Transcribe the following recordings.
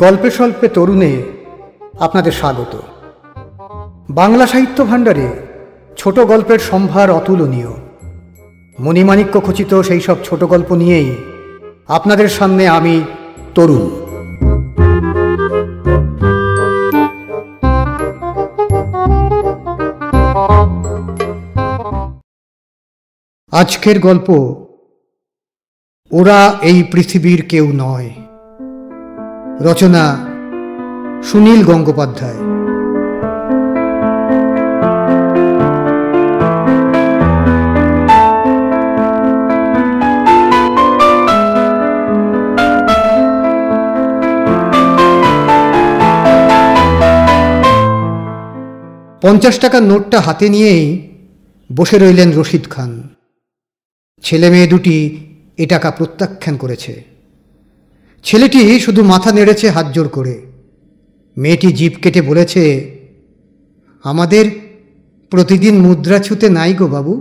গল্পে স্বল্পে তরুণে আপনাদের স্বাগত। বাংলা সাহিত্য ভাণ্ডারে ছোট গল্পের সম্ভার অতুলনীয়। মণিমাণিক্য খচিত সেই সব ছোট গল্প নিয়েই আপনাদের সামনে আমি তরুণ। আজকের গল্প ওরা এই পৃথিবীর কেউ নয়। রচনা সুনীল গঙ্গোপাধ্যায়। 50 টাকার নোটটা হাতে নিয়েই বসে রইলেন রশিদ খান। ছেলে মেয়ে দুটি এ টাকা প্রত্যাখ্যান করেছে। ছেলেটি শুধু মাথা নেড়েছে হাত জোড় করে। মেয়েটি জিভ কেটে বলেছে, আমাদের প্রতিদিন মুদ্রা ছুতে নাই গো বাবু।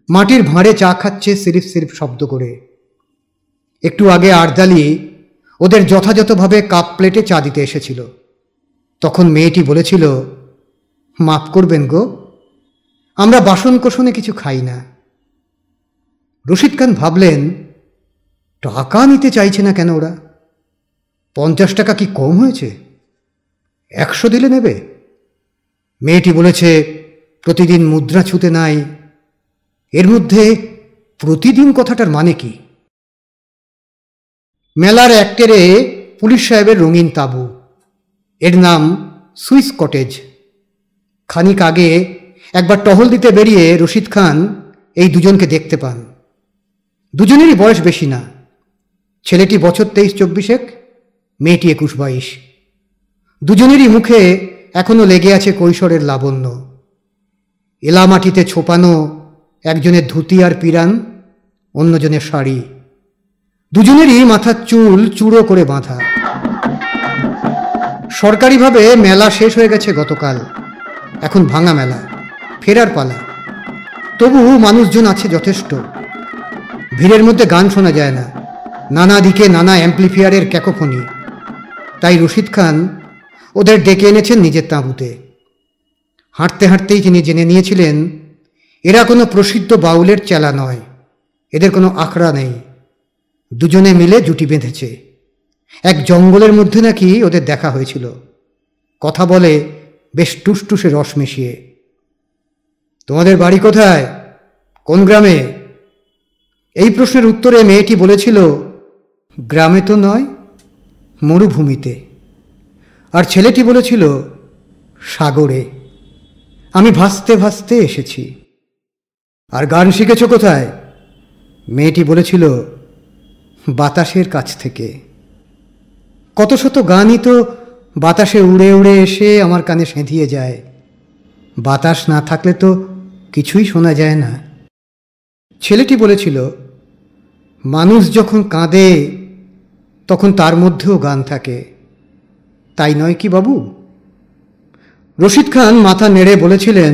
মাটির ভাঁড়ে চা খাচ্ছে সিরিফ সিরিফ শব্দ করে। একটু আগে আরদালি ওদের যথাযথভাবে কাপ প্লেটে চা দিতে এসেছিল। তখন মেয়েটি বলেছিল, মাপ করবেন গো, আমরা বাসন কোসনে কিছু খাই না। রশিদ খান ভাবলেন, টাকা নিতে চাইছে না কেন ওরা? 50 টাকা কি কম হয়েছে? 100 দিলে নেবে? মেয়েটি বলেছে, প্রতিদিন মুদ্রা ছুতে নাই। এর মধ্যে প্রতিদিন কথাটার মানে কি? মেলার একটেরে পুলিশ সাহেবের রঙিন তাঁবু, এর নাম সুইস কটেজ। খানিক আগে একবার টহল দিতে বেরিয়ে রশিদ খান এই দুজনকে দেখতে পান। দুজনেরই বয়স বেশি না। ছেলেটি বছর 23-24, মেয়েটি 21-22। দুজনেরই মুখে এখনো লেগে আছে কৈশোরের লাবণ্য। এলামাটিতে ছোপানো একজনের ধুতি আর পিরান, অন্যজনের শাড়ি। দুজনেরই মাথার চুল চূড়ো করে বাঁধা। সরকারিভাবে মেলা শেষ হয়ে গেছে গতকাল। এখন ভাঙা মেলা, ফেরার পালা। তবু মানুষজন আছে যথেষ্ট। ভিড়ের মধ্যে গান শোনা যায় না, নানা দিকে নানা অ্যাম্প্লিফায়ারের ক্যাকোফনি। তাই রশিদ খান ওদের ডেকে এনেছেন নিজের তাঁবুতে। হাঁটতে হাঁটতেই তিনি জেনে নিয়েছিলেন, এরা কোনো প্রসিদ্ধ বাউলের চেলা নয়, এদের কোনো আখড়া নেই। দুজনে মিলে জুটি বেঁধেছে। এক জঙ্গলের মধ্যে নাকি ওদের দেখা হয়েছিল। কথা বলে বেশ টুসটুসে রস মিশিয়ে। তোমাদের বাড়ি কোথায়? কোন গ্রামে? এই প্রশ্নের উত্তরে মেয়েটি বলেছিল, গ্রামে তো নয়, মরুভূমিতে। আর ছেলেটি বলেছিল, সাগরে। আমি ভাসতে ভাসতে এসেছি। আর গান শিখেছ কোথায়? মেয়েটি বলেছিল, বাতাসের কাছ থেকে। কত শত গানই তো বাতাসে উড়ে উড়ে এসে আমার কানে সেঁধিয়ে যায়। বাতাস না থাকলে তো কিছুই শোনা যায় না। ছেলেটি বলেছিল, মানুষ যখন কাঁদে তখন তার মধ্যেও গান থাকে, তাই নয় কি বাবু? রশিদ খান মাথা নেড়ে বলেছিলেন,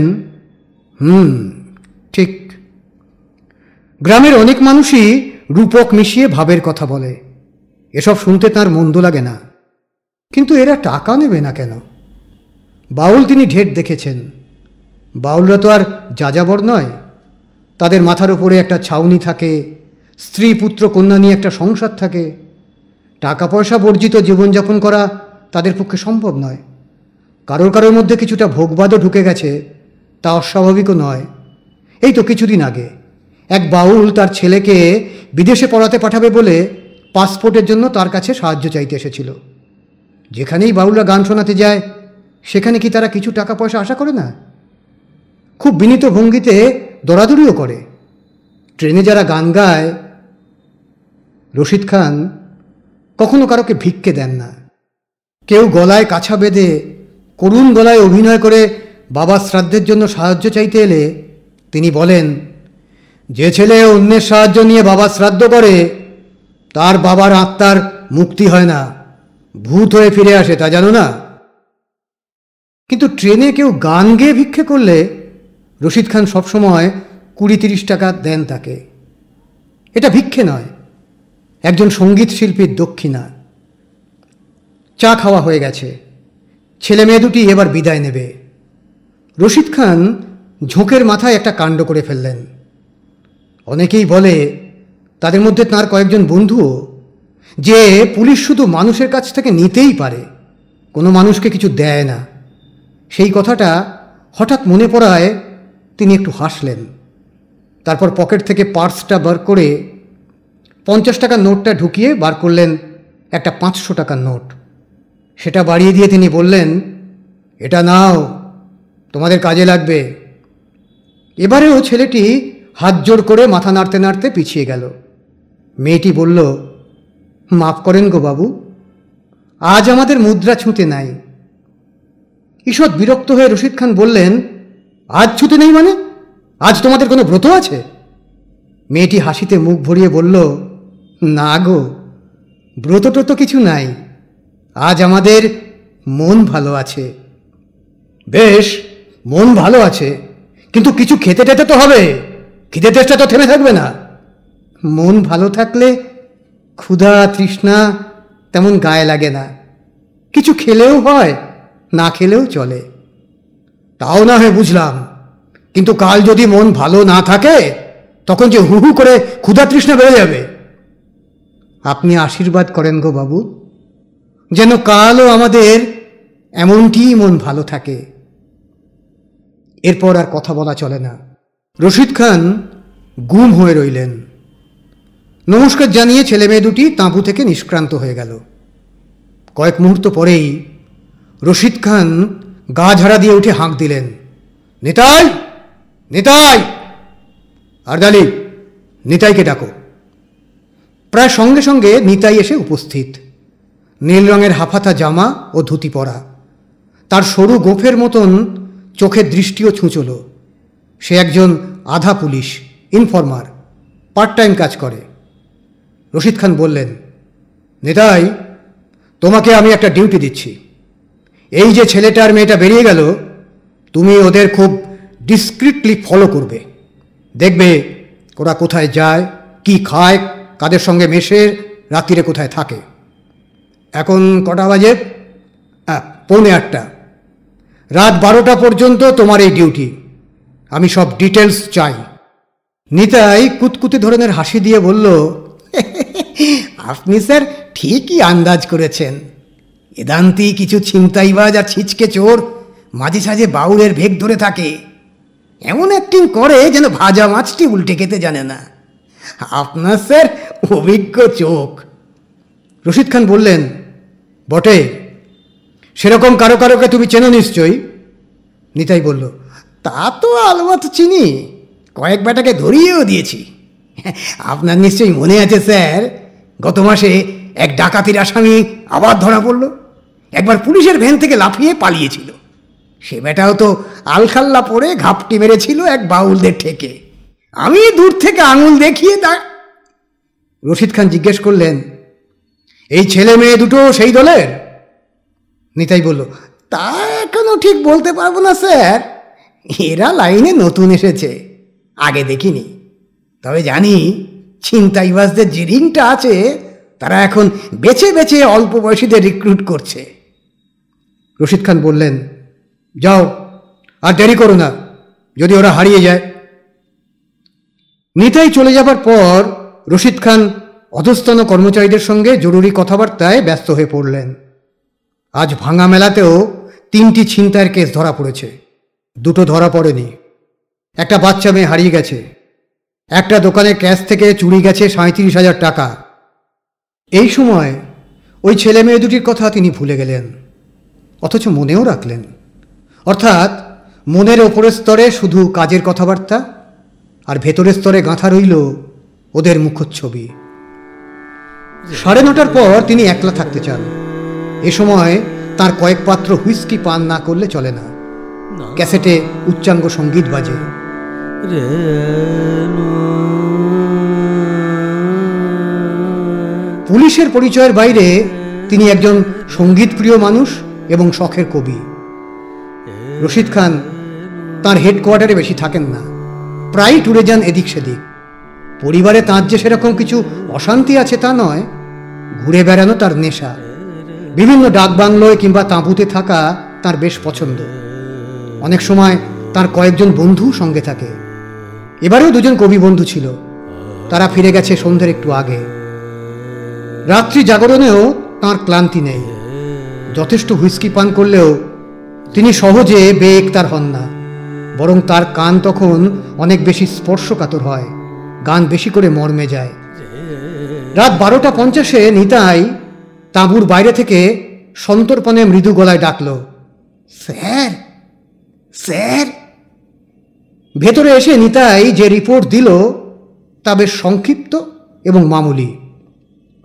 ঠিক। গ্রামের অনেক মানুষই রূপক মিশিয়ে ভাবের কথা বলে। এসব শুনতে তার মন্দ লাগে না। কিন্তু এরা টাকা নেবে না কেন? বাউল তিনি ঢের দেখেছেন। বাউলরা তো আর যাযাবর নয়। তাদের মাথার উপরে একটা ছাউনি থাকে, স্ত্রী পুত্র কন্যা নিয়ে একটা সংসার থাকে। টাকা পয়সা বর্জিত জীবনযাপন করা তাদের পক্ষে সম্ভব নয়। কারোর কারোর মধ্যে কিছুটা ভোগবাদও ঢুকে গেছে, তা অস্বাভাবিকও নয়। এই তো কিছুদিন আগে এক বাউল তার ছেলেকে বিদেশে পড়াতে পাঠাবে বলে পাসপোর্টের জন্য তার কাছে সাহায্য চাইতে এসেছিল। যেখানেই বাউলরা গান শোনাতে যায়, সেখানে কি তারা কিছু টাকা পয়সা আশা করে না? খুব বিনীত ভঙ্গিতে দরাদরিও করে। ট্রেনে যারা গান গায়, রশিদ খান কখনো কারোকে ভিক্ষে দেন না। কেউ গলায় কাছা বেঁধে করুণ গলায় অভিনয় করে বাবার শ্রাদ্ধের জন্য সাহায্য চাইতে এলে তিনি বলেন, যে ছেলে অন্যের সাহায্য নিয়ে বাবার শ্রাদ্ধ করে, তার বাবার আত্মার মুক্তি হয় না, ভূত হয়ে ফিরে আসে, তা জানো না? কিন্তু ট্রেনে কেউ গান গেয়ে ভিক্ষে করলে রশিদ খান সবসময় 20-30 টাকা দেন তাকে। এটা ভিক্ষে নয়, একজন সঙ্গীত শিল্পীর দক্ষিণা। চা খাওয়া হয়ে গেছে, ছেলে মেয়ে দুটি এবার বিদায় নেবে। রশিদ খান ঝোঁকের মাথায় একটা কাণ্ড করে ফেললেন। অনেকেই বলে, তাদের মধ্যে তাঁর কয়েকজন বন্ধুও, যে পুলিশ শুধু মানুষের কাছ থেকে নিতেই পারে, কোনো মানুষকে কিছু দেয় না। সেই কথাটা হঠাৎ মনে পড়ায় তিনি একটু হাসলেন। তারপর পকেট থেকে পার্সটা বার করে 50 টাকার নোটটা ঢুকিয়ে বার করলেন একটা 500 টাকার নোট। সেটা বাড়িয়ে দিয়ে তিনি বললেন, এটা নাও, তোমাদের কাজে লাগবে। এবারেও ছেলেটি হাত জোড় করে মাথা নাড়তে নাড়তে পিছিয়ে গেল। মেয়েটি বলল, মাফ করেন গো বাবু, আজ আমাদের মুদ্রা ছুঁতে নাই। ঈষৎ বিরক্ত হয়ে রশিদ খান বললেন, আজ ছুঁতে নেই মানে? আজ তোমাদের কোনো ব্রত আছে? মেয়েটি হাসিতে মুখ ভরিয়ে বলল, না গো, ব্রত টত কিছু নাই, আজ আমাদের মন ভালো আছে। বেশ, মন ভালো আছে, কিন্তু কিছু খেতে টেতে তো হবে, খিদে তেষ্টা তো থেমে থাকবে না। মন ভালো থাকলে ক্ষুধা তৃষ্ণা তেমন গায়ে লাগে না, কিছু খেলেও হয়, না খেলেও চলে। তাও না হয় বুঝলাম, কিন্তু কাল যদি মন ভালো না থাকে, তখন যে হু হু করে ক্ষুধা তৃষ্ণা বেড়ে যাবে। আপনি আশীর্বাদ করেন গো বাবু, যেন কালও আমাদের এমনটিই মন ভালো থাকে। এরপর আর কথা বলা চলে না। রশিদ খান গুম হয়ে রইলেন। নমস্কার জানিয়ে ছেলে মেয়ে দুটি তাঁবু থেকে নিষ্ক্রান্ত হয়ে গেল। কয়েক মুহূর্ত পরেই রশিদ খান গা ঝাড়া দিয়ে উঠে হাঁক দিলেন, নিতাই, নিতাই! আরদালি, নিতাইকে ডাকো। প্রায় সঙ্গে সঙ্গে নিতাই এসে উপস্থিত। নীল রঙের হাফাতা জামা ও ধুতি পরা, তার সরু গোফের মতন চোখের দৃষ্টিও ছুঁচল। সে একজন আধা পুলিশ, ইনফরমার, পার্ট টাইম কাজ করে। রশিদ খান বললেন, নিতাই, তোমাকে আমি একটা ডিউটি দিচ্ছি। এই যে ছেলেটা আর মেয়েটা বেরিয়ে গেল, তুমি ওদের খুব ডিসক্রিটলি ফলো করবে। দেখবে ওরা কোথায় যায়, কি খায়, কাদের সঙ্গে মেশে, রাত্রিরে কোথায় থাকে। এখন কটা বাজে? 8:45। রাত 12টা পর্যন্ত তোমার এই ডিউটি। আমি সব ডিটেলস চাই। নিতাই কুতকুতে ধরনের হাসি দিয়ে বলল, আপনি স্যার ঠিকই আন্দাজ করেছেন। এদান্তি কিছু ছিনতাইবাজ আর ছিচকে চোর মাঝে সাঝে বাউলের ভেগ ধরে থাকে, এমন অ্যাক্টিং করে যেন ভাজা মাছটি উল্টে খেতে জানে না। আপনার স্যার অভিজ্ঞ চোখ। রশিদ খান বললেন, বটে, সেরকম কারো কারোকে তুমি চেনো নিশ্চয়ই? নিতাই বলল, তা তো আলবাত চিনি, কয়েক বেটাকে ধরিয়েও দিয়েছি। আপনার নিশ্চয়ই মনে আছে স্যার, গত মাসে এক ডাকাতির আসামি আবার ধরা পড়ল। একবার পুলিশের ভ্যান থেকে লাফিয়ে পালিয়েছিল। সে বেটাও তো আলখাল্লা পরে ঘাপটি মেরেছিল এক বাউলদের ঠেকে। আমি দূর থেকে আঙুল দেখিয়ে রশিদ খান জিজ্ঞেস করলেন, এই ছেলে মেয়ে দুটো সেই দলের? নিতাই বলল, তা এখনো ঠিক বলতে পারবো না স্যার, এরা লাইনে নতুন এসেছে, আগে দেখিনি। তবে জানি ছিনতাইবাজদের যে রিংটা আছে, তারা এখন বেছে বেছে অল্প বয়সীদের রিক্রুট করছে। রশিদ খান বললেন, যাও, আর দেরি করো না, যদি ওরা হারিয়ে যায়। নিতাই চলে যাবার পর রশিদ খান অধস্তন কর্মচারীদের সঙ্গে জরুরি কথাবার্তায় ব্যস্ত হয়ে পড়লেন। আজ ভাঙা মেলাতেও 3টি ছিনতাইয়ের কেস ধরা পড়েছে, 2টো ধরা পড়েনি। একটা বাচ্চা মেয়ে হারিয়ে গেছে, একটা দোকানের ক্যাশ থেকে চুরি গেছে 37,000 টাকা। এই সময় ওই ছেলে মেয়ে দুটির কথা তিনি ভুলে গেলেন, অথচ মনেও রাখলেন। অর্থাৎ মনের ওপরের স্তরে শুধু কাজের কথাবার্তা, আর ভেতরের স্তরে গাঁথা রইল ওদের মুখচ্ছবি। 9:30টার পর তিনি একলা থাকতে চান। এ সময় তার কয়েক পাত্র হুইস্কি পান না করলে চলে না। ক্যাসেটে উচ্চাঙ্গ সঙ্গীত বাজে। পুলিশের পরিচয়ের বাইরে তিনি একজন সঙ্গীতপ্রিয় মানুষ এবং শখের কবি। রশিদ খান তাঁর হেডকোয়ার্টারে বেশি থাকেন না, প্রায় ট্যুরে যান এদিক সেদিক। পরিবারে তাঁর যে সেরকম কিছু অশান্তি আছে তা নয়, ঘুরে বেড়ানো তার নেশা। বিভিন্ন ডাকবাংলোয় কিংবা তাঁবুতে থাকা তার বেশ পছন্দ। অনেক সময় তার কয়েকজন বন্ধু সঙ্গে থাকে। এবারেও দুজন কবি বন্ধু ছিল। তারা ফিরে গেছে সন্ধ্যের একটু আগে। রাত্রি জাগরণেও তার ক্লান্তি নেই। যথেষ্ট হুইস্কি পান করলেও তিনি সহজে বেএক্তার হন না, বরং তার কান তখন অনেক বেশি স্পর্শকাতর হয়, গান বেশি করে মর্মে যায়। রাত 12:50 নিতাই তাঁবুর বাইরে থেকে সন্তর্পণে মৃদু গলায় ডাকল, স্যার স্যার। ভেতরে এসে নিতাই যে রিপোর্ট দিল তা বেশ সংক্ষিপ্ত এবং মামুলি।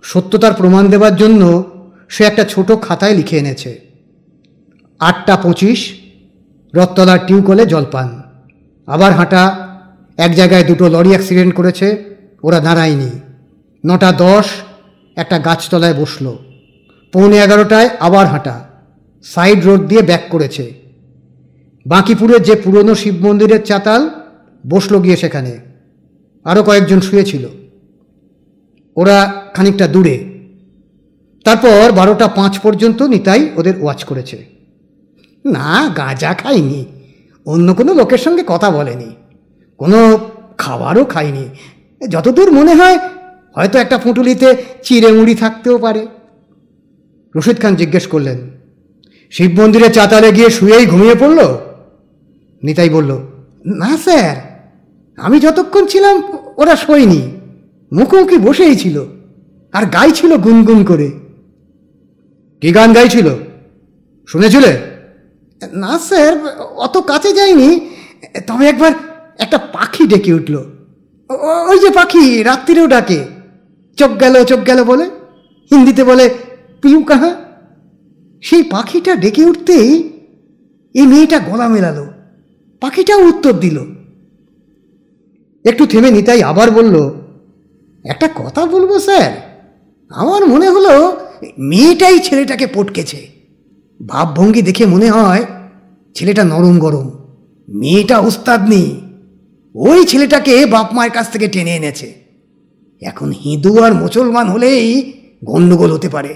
সত্যতার প্রমাণ দেওয়ার জন্য সে একটা ছোট খাতায় লিখে এনেছে, 8:25 রথতলার টিউকলে জলপান, আবার হাঁটা, এক জায়গায় দুটো লরি অ্যাক্সিডেন্ট করেছে, ওরা দাঁড়ায়নি। 9:10 একটা গাছতলায় বসল। 11:15 আবার হাঁটা, সাইড রোড দিয়ে ব্যাক করেছে। বাঁকিপুরের যে পুরনো শিব মন্দিরের চাতাল, বসল গিয়ে সেখানে। আরও কয়েকজন শুয়েছিল, ওরা খানিকটা দূরে। তারপর 12:05 পর্যন্ত নিতাই ওদের ওয়াচ করেছে। না, গাঁজা খায়নি, অন্য কোনো লোকের সঙ্গে কথা বলেনি, কোনো খাবারও খায়নি। যতদূর মনে হয় হয়তো একটা পুঁটুলিতে চিড়ে মুড়ি থাকতেও পারে। রশিদ খান জিজ্ঞেস করলেন, শিব মন্দিরে চাতালে গিয়ে শুয়েই ঘুমিয়ে পড়ল? নিতাই বলল, না স্যার, আমি যতক্ষণ ছিলাম ওরা শোয়নি, মুখোমুখি বসেই ছিল, আর গাইছিল গুনগুন করে। কি গান গাইছিল, শুনেছিলে? না স্যার, অত কাছে যায়নি, তবে একবার একটা পাখি ডেকে উঠল। ওই যে পাখি রাত্রিরেও ডাকে, চোখ গেল বলে, হিন্দিতে বলে পিউ কাহা। সেই পাখিটা ডেকে উঠতেই এই মেয়েটা গলা মেলালো, পাখিটাও উত্তর দিল। একটু থেমে নিতাই আবার বলল, একটা কথা বলবো স্যার, আমার মনে হলো মেয়েটাই ছেলেটাকে পটকেছে। ভাবভঙ্গি দেখে মনে হয় ছেলেটা নরম গরম, মেয়েটা ওস্তাদ নেই। ওই ছেলেটাকে বাপ মায়ের কাছ থেকে টেনে এনেছে। এখন হিন্দু আর মুসলমান হলেই গন্ডগোল হতে পারে।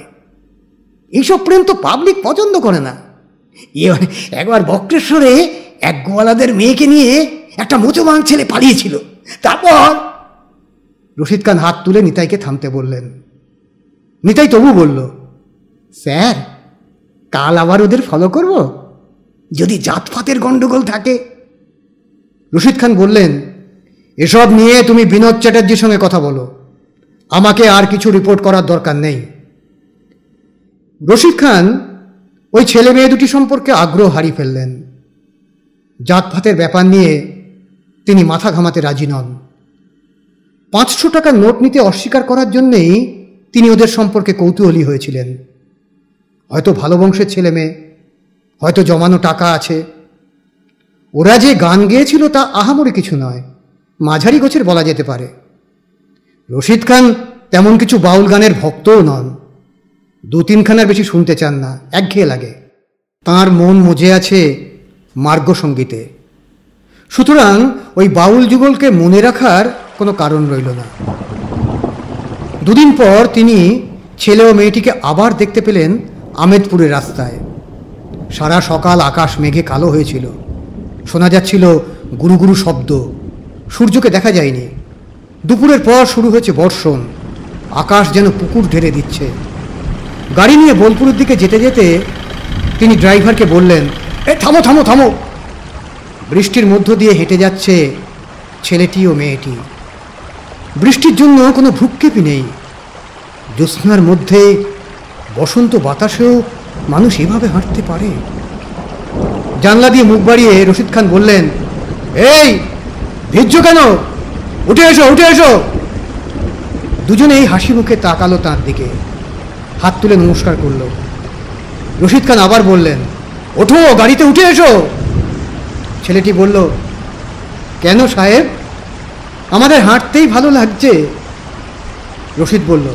এইসব প্রেম তো পাবলিক পছন্দ করে না। একবার বক্রেশ্বরে এক গোয়ালাদের মেয়েকে নিয়ে একটা মুসলমান ছেলে পালিয়েছিল। তারপর রশিদ খান হাত তুলে নিতাইকে থামতে বললেন। নিতাই তবু বলল, স্যার, কাল আবার ওদের ফলো করব, যদি জাতপাতের গন্ডগোল থাকে। রশিদ খান বললেন, এসব নিয়ে তুমি বিনোদ চ্যাটার্জির সঙ্গে কথা বলো, আমাকে আর কিছু রিপোর্ট করার দরকার নেই। রশিদ খান ওই ছেলে মেয়ে দুটি সম্পর্কে আগ্রহ হারিয়ে ফেললেন। জাতপাতের ব্যাপার নিয়ে তিনি মাথা ঘামাতে রাজি নন। 500 টাকার নোট নিতে অস্বীকার করার জন্যেই তিনি ওদের সম্পর্কে কৌতূহলী হয়েছিলেন। হয়তো ভালো বংশের ছেলে মেয়ে, হয়তো জমানো টাকা আছে। ওরা যে গান গেয়েছিল তা আহামরি কিছু নয়, মাঝারি গোছের বলা যেতে পারে। রশিদ খান তেমন কিছু বাউল গানের ভক্তও নন, 2-3খানার বেশি শুনতে চান না, একঘেয়ে লাগে। তাঁর মন মজে আছে মার্গ সঙ্গীতে। সুতরাং ওই বাউল যুগলকে মনে রাখার কোনো কারণ রইল না। 2 দিন পর তিনি ছেলে ও মেয়েটিকে আবার দেখতে পেলেন আমেদপুরের রাস্তায়। সারা সকাল আকাশ মেঘে কালো হয়েছিল, শোনা যাচ্ছিল গুরু গুরু শব্দ, সূর্যকে দেখা যায়নি। দুপুরের পর শুরু হয়েছে বর্ষণ, আকাশ যেন পুকুর ঢেলে দিচ্ছে। গাড়ি নিয়ে বোলপুরের দিকে যেতে যেতে তিনি ড্রাইভারকে বললেন, থামো থামো থামো। বৃষ্টির মধ্য দিয়ে হেঁটে যাচ্ছে ছেলেটি ও মেয়েটি। বৃষ্টির জন্য কোনো ভ্রুক্ষেপই নেই। জ্যোৎস্নার মধ্যে বসন্ত বাতাসেও মানুষ এভাবে হাঁটতে পারে। জানলা দিয়ে মুখ বাড়িয়ে রশিদ খান বললেন, এই ভিজছো কেন, উঠে এসো উঠে এসো। দুজনেই হাসি মুখে তাকালো তাঁর দিকে, হাত তুলে নমস্কার করল। রশিদ খান আবার বললেন, ওঠো, গাড়িতে উঠে এসো। ছেলেটি বলল, কেন সাহেব, আমাদের হাঁটতেই ভালো লাগছে। রশিদ বলল,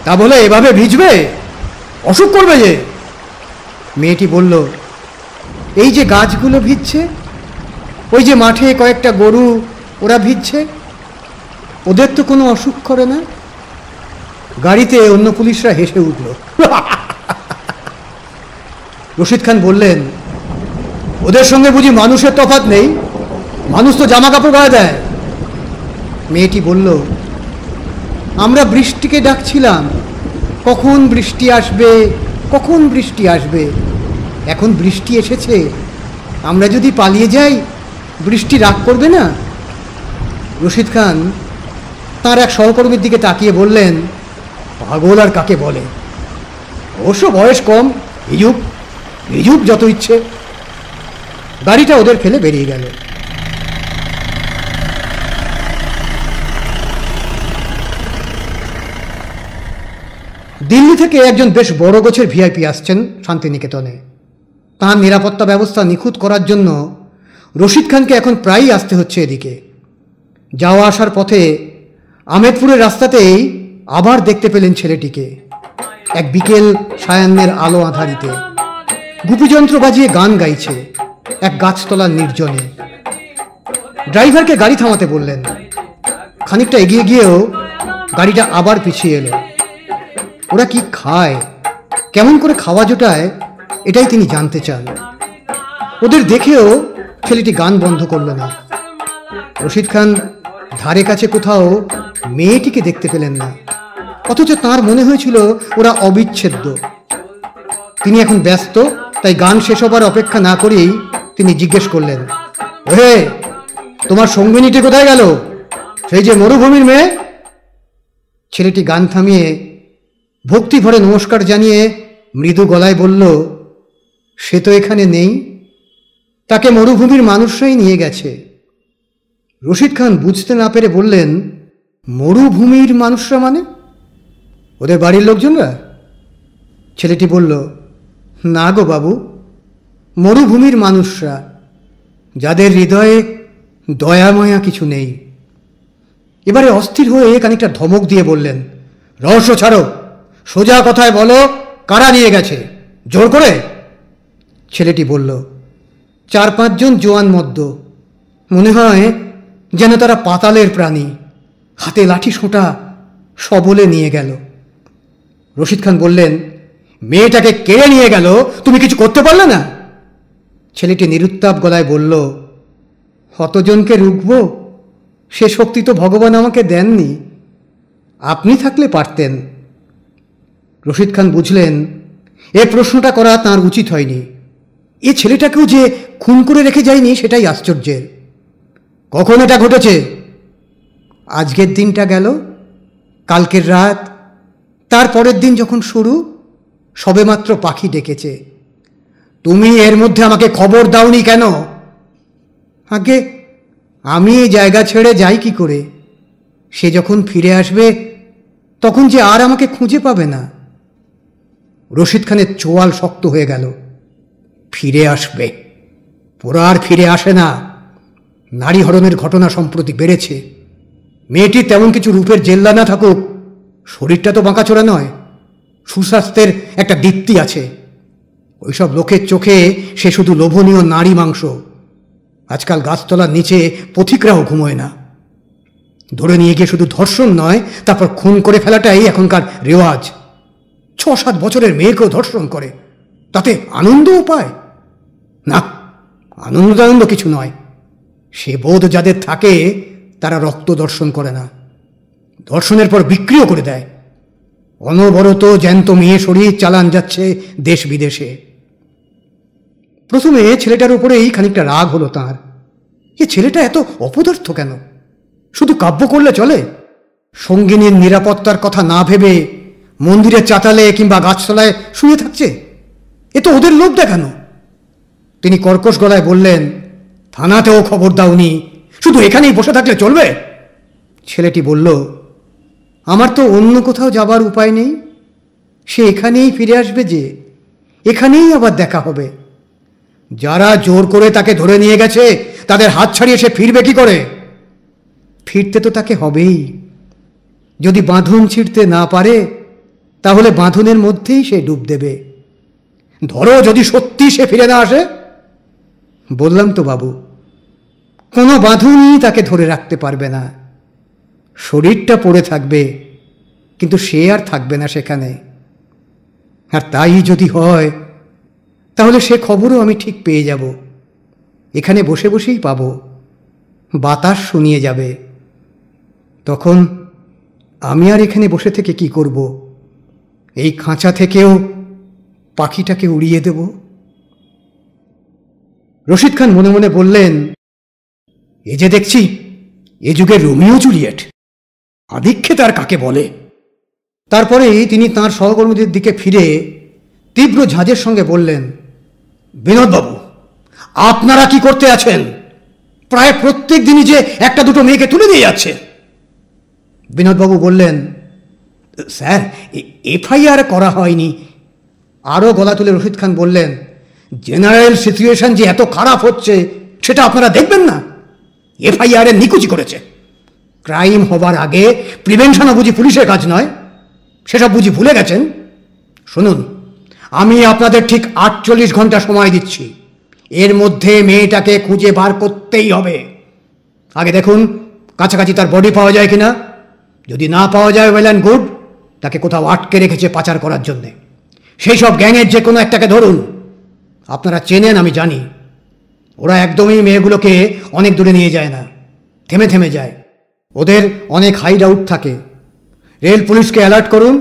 তা বলে এভাবে ভিজবে, অসুখ করবে যে। মেয়েটি বলল, এই যে গাছগুলো ভিজছে, ওই যে মাঠে কয়েকটা গরু, ওরা ভিজছে, ওদের তো কোনো অসুখ করে না। গাড়িতে অন্য পুলিশরা হেসে উঠল। রশিদ খান বললেন, ওদের সঙ্গে বুঝি মানুষের তফাৎ নেই? মানুষ তো জামা কাপড় গায়ে দেয়। মেয়েটি বলল, আমরা বৃষ্টিকে ডাকছিলাম, কখন বৃষ্টি আসবে, কখন বৃষ্টি আসবে। এখন বৃষ্টি এসেছে, আমরা যদি পালিয়ে যাই বৃষ্টি রাগ করবে না? রশিদ খান তার এক সহকর্মীর দিকে তাকিয়ে বললেন, পাগল আর কাকে বলে? অবশ্য বয়স কম, ভিজুক ভিজুক যত ইচ্ছে। গাড়িটা ওদের ফেলে বেরিয়ে গেল। দিল্লি থেকে একজন বেশ বড় গোছের ভিআইপি আসছেন শান্তিনিকেতনে। তাঁর নিরাপত্তা ব্যবস্থা নিখুঁত করার জন্য রশিদ খানকে এখন প্রায়ই আসতে হচ্ছে এদিকে। যাওয়া আসার পথে আহমেদপুরের রাস্তাতেই আবার দেখতে পেলেন ছেলেটিকে, এক বিকেল সায়াহ্নের আলো আঁধারিতে গুপিযন্ত্র বাজিয়ে গান গাইছে এক গাছতলার নির্জনে। ড্রাইভারকে গাড়ি থামাতে বললেন। খানিকটা এগিয়ে গিয়েও গাড়িটা আবার পিছিয়ে এলো। ওরা কি খায়, কেমন করে খাওয়া জোটায়, এটাই তিনি জানতে চান। ওদের দেখেও ছেলেটি গান বন্ধ করল না। রশিদ খান ধারে কাছে কোথাও মেয়েটিকে দেখতে পেলেন না, অথচ তাঁর মনে হয়েছিল ওরা অবিচ্ছেদ্য। তিনি এখন ব্যস্ত, তাই গান শেষ হবার অপেক্ষা না করেই তিনি জিজ্ঞেস করলেন, হে, তোমার সঙ্গিনীটি কোথায় গেল? সেই যে মরুভূমির মেয়ে? ছেলেটি গান থামিয়ে ভক্তি ভরে নমস্কার জানিয়ে মৃদু গলায় বলল, সে তো এখানে নেই, তাকে মরুভূমির মানুষরাই নিয়ে গেছে। রশিদ খান বুঝতে না পেরে বললেন, মরুভূমির মানুষরা মানে? ওদের বাড়ির লোকজনরা? ছেলেটি বলল, না গো বাবু, মরুভূমির মানুষরা, যাদের হৃদয়ে দয়াময়া কিছু নেই। এবারে অস্থির হয়ে খানিকটা ধমক দিয়ে বললেন, রহস্য ছাড়ো, সোজা কথায় বলো, কারা নিয়ে গেছে? জোর করে? ছেলেটি বলল, 4-5 জন জোয়ান মদ্য, মনে হয় যেন তারা পাতালের প্রাণী, হাতে লাঠি সোঁটা, সবলে নিয়ে গেল। রশিদ খান বললেন, মেয়েটাকে কেড়ে নিয়ে গেল, তুমি কিছু করতে পারলে না? ছেলেটি নিরুত্তাপ গলায় বলল, হতজনকে রুখব সে শক্তি তো ভগবান আমাকে দেননি, আপনি থাকলে পারতেন। রশিদ খান বুঝলেন এ প্রশ্নটা করা তাঁর উচিত হয়নি। এ ছেলেটাকেও যে খুন করে রেখে যায়নি সেটাই আশ্চর্যের। কখন এটা ঘটেছে? আজকের দিনটা গেল, কালকের রাত, তার পরের দিন যখন শুরু, সবেমাত্র পাখি ডেকেছে। তুমি এর মধ্যে আমাকে খবর দাওনি কেন? আগে আমি এই জায়গা ছেড়ে যাই কি করে? সে যখন ফিরে আসবে তখন যে আর আমাকে খুঁজে পাবে না। রশিদ খানের চোয়াল শক্ত হয়ে গেল। ফিরে আসবে? ওরা আর ফিরে আসে না। নারী হরণের ঘটনা সম্প্রতি বেড়েছে। মেয়েটি তেমন কিছু রূপের জেল্লা না থাকুক, শরীরটা তো বাঁকাচোরা নয়, সুস্বাস্থ্যের একটা দীপ্তি আছে। ওইসব লোকের চোখে সে শুধু লোভনীয় নারী মাংস। আজকাল গাছতলার নিচে পথিকরাও ঘুমোয় না। ধরে নিয়ে গিয়ে শুধু ধর্ষণ নয়, তারপর খুন করে ফেলাটাই এখনকার রেওয়াজ। 6-7 বছরের মেয়েকেও ধর্ষণ করে, তাতে আনন্দও পায় না। আনন্দ কিছু নয়। সে বোধ যাদের থাকে তারা রক্ত দর্শন করে না, দর্শনের পর বিক্রিও করে দেয়। অনবরত জ্যান্ত মেয়ে শরীর চালান যাচ্ছে দেশ বিদেশে। প্রথমে ছেলেটার উপরেই খানিকটা রাগ হলো তাঁর। এ ছেলেটা এত অপদার্থ কেন? শুধু কাব্য করলে চলে? সঙ্গিনীর নিরাপত্তার কথা না ভেবে মন্দিরের চাতালে কিংবা গাছতলায় শুয়ে থাকছে। এ তো ওদের লোভ দেখানো। তিনি কর্কশ গলায় বললেন, থানাতেও খবর দাওনি, শুধু এখানেই বসে থাকলে চলবে? ছেলেটি বলল, আমার তো অন্য কোথাও যাবার উপায় নেই। সে এখানেই ফিরে আসবে, যে এখানেই আবার দেখা হবে। যারা জোর করে তাকে ধরে নিয়ে গেছে তাদের হাত ছাড়িয়ে সে ফিরবে কি করে? ফিরতে তো তাকে হবেই। যদি বাঁধন ছিঁড়তে না পারে তাহলে বাঁধনের মধ্যেই সে ডুব দেবে। ধরো যদি সত্যি সে ফিরে না আসে? বললাম তো বাবু, কোনো বাঁধনই তাকে ধরে রাখতে পারবে না। শরীরটা পড়ে থাকবে, কিন্তু সে আর থাকবে না সেখানে। আর তাই যদি হয় তাহলে সে খবরও আমি ঠিক পেয়ে যাব। এখানে বসে বসেই পাব, বাতাস শুনিয়ে যাবে। তখন আমি আর এখানে বসে থেকে কি করব? এই খাঁচা থেকেও পাখিটাকে উড়িয়ে দেব। রশিদ খান মনে মনে বললেন, এ যে দেখছি এ যুগের রোমিও জুলিয়েট, আধিক্যে তার কাকে বলে। তারপরেই তিনি তাঁর সহকর্মীদের দিকে ফিরে তীব্র ঝাঁজের সঙ্গে বললেন, বিনোদবাবু, আপনারা কি করতে আছেন? প্রায় প্রত্যেক দিনই যে একটা দুটো মেয়েকে তুলে দিয়ে যাচ্ছে। বিনোদবাবু বললেন, স্যার, এফআইআর করা হয়নি। আরও গলা তুলে রশিদ খান বললেন, জেনারেল সিচুয়েশন যে এত খারাপ হচ্ছে সেটা আপনারা দেখবেন না? এফআইআর এর নিকুচি করেছে। ক্রাইম হবার আগে প্রিভেনশনও বুঝি পুলিশের কাজ নয়? সেসব বুঝি ভুলে গেছেন? শুনুন, আমি আপনাদের ঠিক 48 ঘন্টা সময় দিচ্ছি। এর মধ্যে মেয়েটাকে খুঁজে বার করতেই হবে। আগে দেখুন কাছাকাছি তার বডি পাওয়া যায় কিনা। যদি না পাওয়া যায়, ওয়েল অ্যান্ড গুড, তাকে কোথাও আটকে রেখেছে পাচার করার জন্যে। সেই সব গ্যাংয়ের যে কোনো একটাকে ধরুন। আপনারা চেনেন, আমি জানি, ওরা একদমই মেয়েগুলোকে অনেক দূরে নিয়ে যায় না, থেমে থেমে যায়। ওদের অনেক হাইড আউট থাকে। রেল পুলিশকে অ্যালার্ট করুন,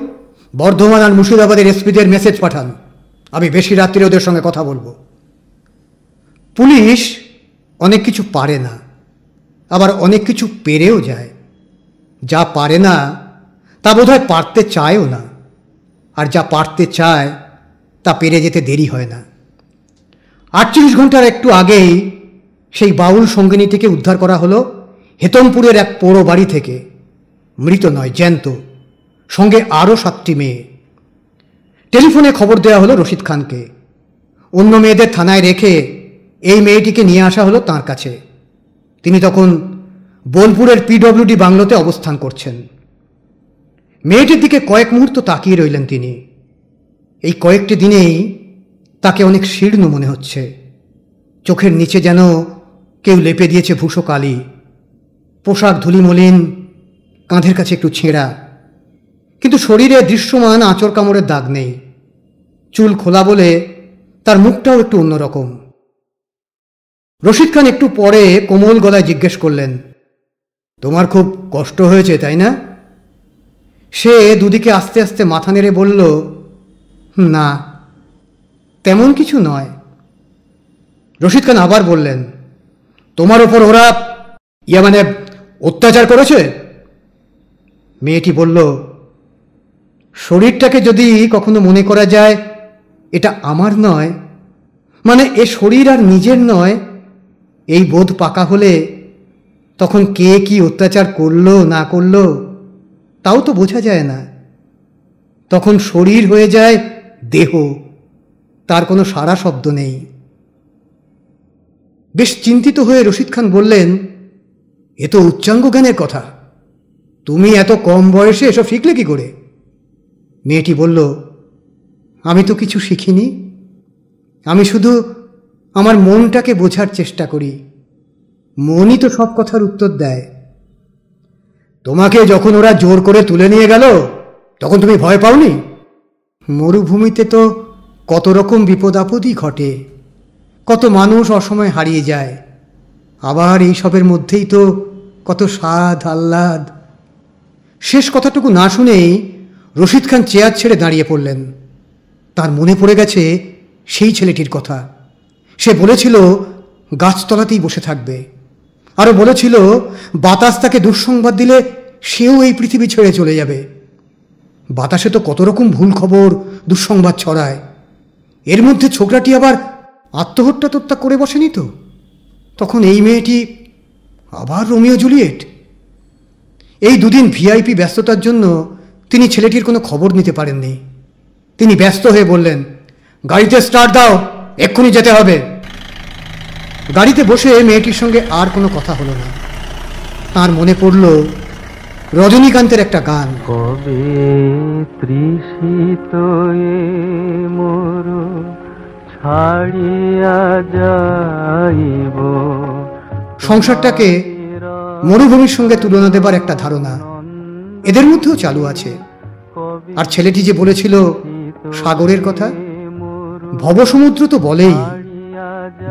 বর্ধমান আর মুর্শিদাবাদের এসপিদের মেসেজ পাঠান। আমি বেশি রাত্রে ওদের সঙ্গে কথা বলবো। পুলিশ অনেক কিছু পারে না, আবার অনেক কিছু পেরেও যায়। যা পারে না তা বোধহয় পারতে চায়ও না, আর যা পারতে চায় তা পেরে যেতে দেরি হয় না। 48 ঘন্টার একটু আগেই সেই বাউল সঙ্গিনীটিকে উদ্ধার করা হলো হেতমপুরের এক পোড়ো বাড়ি থেকে। মৃত নয়, জ্যান্ত, সঙ্গে আরও 7টি মেয়ে। টেলিফোনে খবর দেওয়া হলো রশিদ খানকে। অন্য মেয়েদের থানায় রেখে এই মেয়েটিকে নিয়ে আসা হলো তাঁর কাছে। তিনি তখন বোলপুরের পিডব্লিউডি বাংলোতে অবস্থান করছেন। মেয়েটির দিকে কয়েক মুহূর্ত তাকিয়ে রইলেন তিনি। এই কয়েকটি দিনেই তাকে অনেক শীর্ণ মনে হচ্ছে। চোখের নিচে যেন কেউ লেপে দিয়েছে ভূষো কালি। পোশাক ধুলিমলিন, কাঁধের কাছে একটু ছেঁড়া, কিন্তু শরীরে দৃশ্যমান আঁচড় কামড়ের দাগ নেই। চুল খোলা বলে তার মুখটাও একটু অন্যরকম। রশিদ খান একটু পরে কোমল গলায় জিজ্ঞেস করলেন, তোমার খুব কষ্ট হয়েছে তাই না? সে দুদিকে আস্তে আস্তে মাথা নেড়ে বলল, না, তেমন কিছু নয়। রশিদ খান আবার বললেন, তোমার ওপর ওরা মানে অত্যাচার করেছে? মেয়েটি বলল, শরীরটাকে যদি কখনো মনে করা যায় এটা আমার নয়, মানে এ শরীর আর নিজের নয়, এই বোধ পাকা হলে তখন কে কি অত্যাচার করলো না করলো তাও তো বোঝা যায় না। তখন শরীর হয়ে যায় দেহ, তার কোনো সারা শব্দ নেই। বেশ চিন্তিত হয়ে রশিদ খান বললেন, এ তো উচ্চাঙ্গ জ্ঞানের কথা, তুমি এত কম বয়সে এসব শিখলে কি করে? মেয়েটি বলল, আমি তো কিছু শিখিনি, আমি শুধু আমার মনটাকে বোঝার চেষ্টা করি। মনই তো সব কথার উত্তর দেয়। তোমাকে যখন ওরা জোর করে তুলে নিয়ে গেল তখন তুমি ভয় পাওনি? মরুভূমিতে তো কত রকম বিপদ আপদই ঘটে, কত মানুষ অসময়ে হারিয়ে যায়, আবার এই সবের মধ্যেই তো কত স্বাদ আহ্লাদ। শেষ কথাটুকু না শুনেই রশিদ খান চেয়ার ছেড়ে দাঁড়িয়ে পড়লেন। তার মনে পড়ে গেছে সেই ছেলেটির কথা। সে বলেছিল গাছতলাতেই বসে থাকবে, আরও বলেছিল বাতাস তাকে দুঃসংবাদ দিলে সেও এই পৃথিবী ছেড়ে চলে যাবে। বাতাসে তো কত রকম ভুল খবর দুঃসংবাদ ছড়ায়। এর মধ্যে ছোকরাটি আবার আত্মহত্যা করে বসেনি তো? তখন এই মেয়েটি আবার রোমিও জুলিয়েট। এই দুদিন ভিআইপি ব্যস্ততার জন্য তিনি ছেলেটির কোনো খবর নিতে পারেননি। তিনি ব্যস্ত হয়ে বললেন, গাড়িতে স্টার্ট দাও, এক্ষুনি যেতে হবে। গাড়িতে বসে মেয়েটির সঙ্গে আর কোনো কথা হলো না। তার মনে পড়ল রজনীকান্তের একটা গান, কবে তৃষিত মোর ছাড়িয়া যাইব। সংসারটাকে মরুভূমির সঙ্গে তুলনা দেবার একটা ধারণা এদের মধ্যেও চালু আছে। আর ছেলেটি যে বলেছিল সাগরের কথা, ভবসমুদ্র তো বলেই,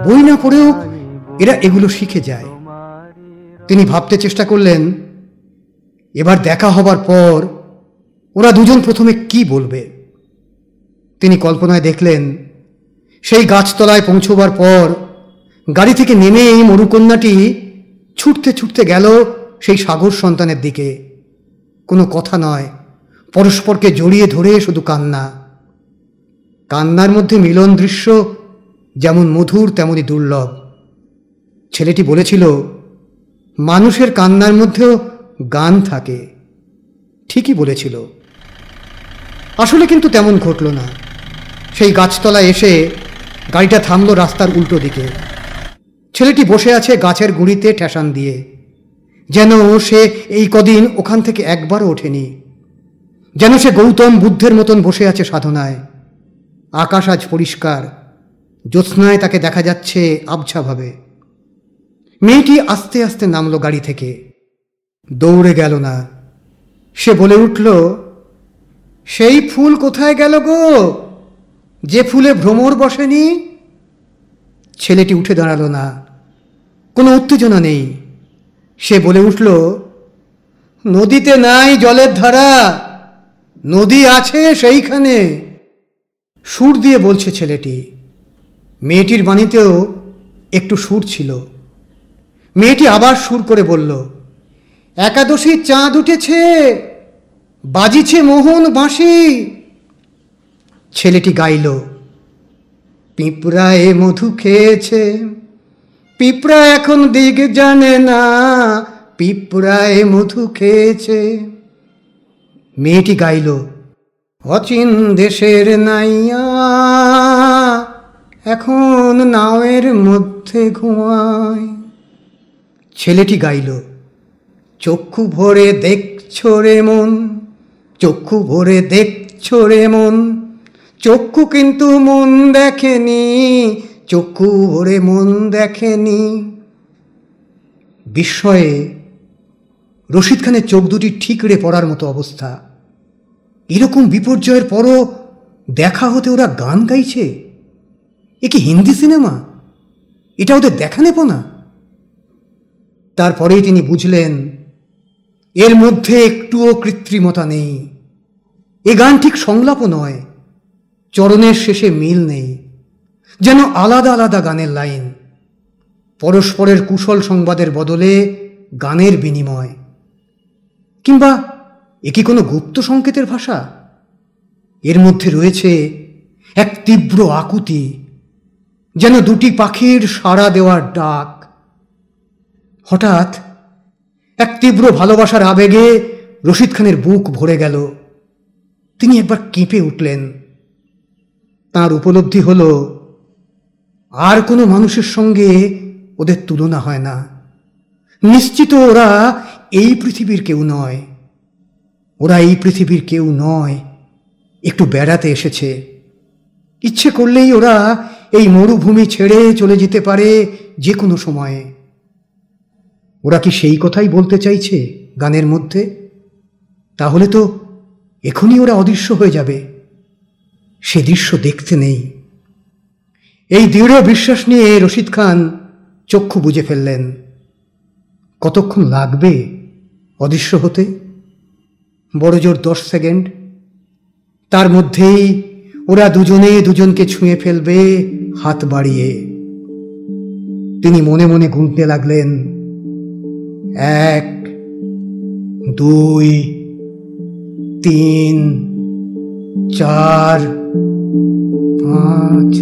বই না পড়েও এরা এগুলো শিখে যায়। তিনি ভাবতে চেষ্টা করলেন, এবার দেখা হবার পর ওরা দুজন প্রথমে কি বলবে। তিনি কল্পনায় দেখলেন, সেই গাছতলায় পৌঁছবার পর গাড়ি থেকে নেমে এই মরুকন্যাটি ছুটতে ছুটতে গেল সেই সাগর সন্তানের দিকে। কোনো কথা নয়, পরস্পরকে জড়িয়ে ধরে শুধু কান্না। কান্নার মধ্যে মিলন দৃশ্য যেমন মধুর তেমনি দুর্লভ। ছেলেটি বলেছিল, মানুষের কান্নার মধ্যেও গান থাকে। ঠিকই বলেছিল। আসলে কিন্তু তেমন ঘটল না। সেই গাছতলায় এসে গাড়িটা থামল রাস্তার উল্টো দিকে। ছেলেটি বসে আছে গাছের গুঁড়িতে ঠেসান দিয়ে, যেন সে এই কদিন ওখান থেকে একবারও ওঠেনি। যেন সে গৌতম বুদ্ধের মতন বসে আছে সাধনায়। আকাশ আজ পরিষ্কার, জ্যোৎস্নায় তাকে দেখা যাচ্ছে আবছাভাবে। মেয়েটি আস্তে আস্তে নামলো গাড়ি থেকে, দৌড়ে গেল না। সে বলে উঠল, সেই ফুল কোথায় গেল গো, যে ফুলে ভ্রমর বসেনি? ছেলেটি উঠে দাঁড়ালো না, কোনো উত্তেজনা নেই। সে বলে উঠল, নদীতে নাই জলের ধারা, নদী আছে সেইখানে। সুর দিয়ে বলছে ছেলেটি। মেয়েটির বাণীতেও একটু সুর ছিল। মেয়েটি আবার সুর করে বলল, একাদশীর চাঁদ উঠেছে, বাজিছে মোহন বাঁশি। ছেলেটি গাইল, পিঁপড়ায় মধু খেয়েছে, পিঁপড়া এখন দিক জানে না, পিঁপড়ায় মধু খেয়েছে। মেয়েটি গাইল, অচিন দেশের নাইয়া, এখন নাওয়ের মধ্যে ঘুমায়। ছেলেটি গাইল, চক্ষু ভরে দেখছো রে মন, চক্ষু ভরে দেখছো রে মন, চক্ষু কিন্তু মন দেখেনি, চক্ষু ভরে মন দেখেনি। বিস্ময়ে রশিদ খানের চোখ দুটি ঠিকরে পড়ার মতো অবস্থা। এরকম বিপর্যয়ের পরও দেখা হতে ওরা গান গাইছে। এ কি হিন্দি সিনেমা? এটা ওদের দেখা নেব না। তারপরেই তিনি বুঝলেন, এর মধ্যে একটুও কৃত্রিমতা নেই। এ গান ঠিক সংলাপও নয়, চরণের শেষে মিল নেই, যেন আলাদা আলাদা গানের লাইন। পরস্পরের কুশল সংবাদের বদলে গানের বিনিময়। কিংবা এ কি কোনো গুপ্ত সংকেতের ভাষা? এর মধ্যে রয়েছে এক তীব্র আকুতি, যেন দুটি পাখির সাড়া দেওয়ার ডাক। হঠাৎ এক তীব্র ভালোবাসার আবেগে রশিদ খানের বুক ভরে গেল। তিনি একবার কেঁপে উঠলেন। তাঁর উপলব্ধি হল, আর কোনো মানুষের সঙ্গে ওদের তুলনা হয় না। নিশ্চিত ওরা এই পৃথিবীর কেউ নয়। ওরা এই পৃথিবীর কেউ নয়, একটু বেড়াতে এসেছে। ইচ্ছে করলেই ওরা এই মরুভূমি ছেড়ে চলে যেতে পারে যে কোনো সময়ে। ওরা কি সেই কথাই বলতে চাইছে গানের মধ্যে? তাহলে তো এখনই ওরা অদৃশ্য হয়ে যাবে। সে দৃশ্য দেখতে নেই। এই দৃঢ় বিশ্বাস নিয়ে রশিদ খান চক্ষু বুজে ফেললেন। কতক্ষণ লাগবে অদৃশ্য হতে? বড় জোর 10 সেকেন্ড। তার মধ্যেই ওরা দুজনে দুজনকে ছুঁয়ে ফেলবে হাত বাড়িয়ে। তিনি মনে মনে গুনতে লাগলেন, 1, 2, 3, 4, 5